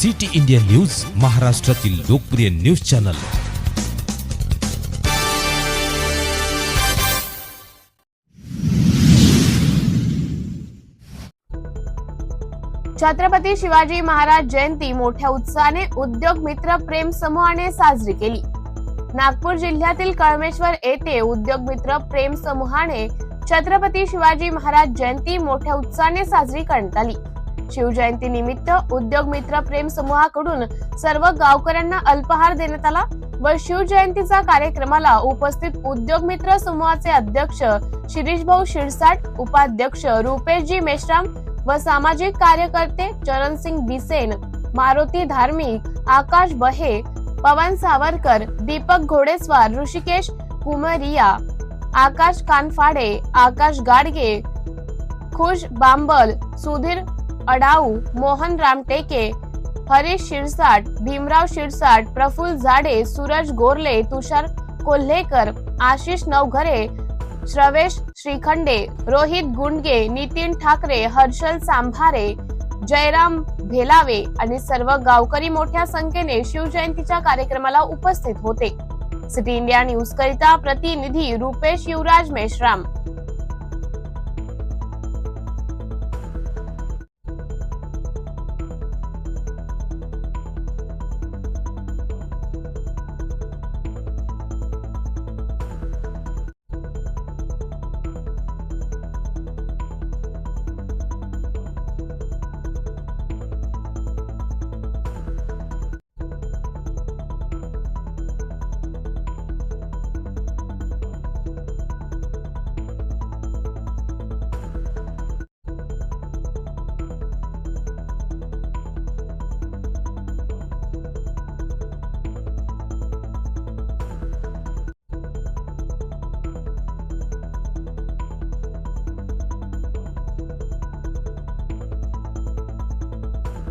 City India news, महाराष्ट्रातील लोकप्रिय news channel. Chhatrapati Shivaji Maharaj जयंती मोठ्या उत्साहाने उद्योग मित्र प्रेम समूहाने साजरी केली। नागपूर जिल्ह्यातील कळमेश्वर येथे उद्योग मित्र प्रेम समूहाने छत्रपती शिवाजी महाराज जयंती मोठ्या उत्साहाने साजरी करण्यात आली। शिवजयंती निमित्त उद्योग मित्र प्रेम समूहाकडून सर्व गावकऱ्यांना अल्पाहार देण्यात आला व शिवजयंतीचा कार्यक्रमाला उपस्थित उद्योग मित्र समूहाचे अध्यक्ष शिरीष भाऊ शिरसाट, उपाध्यक्ष रुपेशजी मेश्राम व सामाजिक कार्यकर्ते चरणसिंग बिसेन, मारुती धार्मिक, आकाश बहे, पवन सावरकर, दीपक घोडेस्वार, ऋषिकेश कुमरिया, आकाश कानफाडे, आकाश गाडगे, खुश बांबल, सुधीर अडाऊ, मोहन रामटेके, हरीश शिरसाट, भीमराव शिरसाट, प्रफुल्ल झाडे, सूरज गोरले, तुषार कोल्हेकर, आशिष नवघरे, श्रवेश श्रीखंडे, रोहित गुंडगे, नितीन ठाकरे, हर्षल सांभारे, जयराम भेलावे आणि सर्व गावकरी मोठ्या संख्येने शिवजयंतीच्या कार्यक्रमाला उपस्थित होते। सिटी इंडिया न्यूज करिता प्रतिनिधी रुपेश युवराज मेश्राम।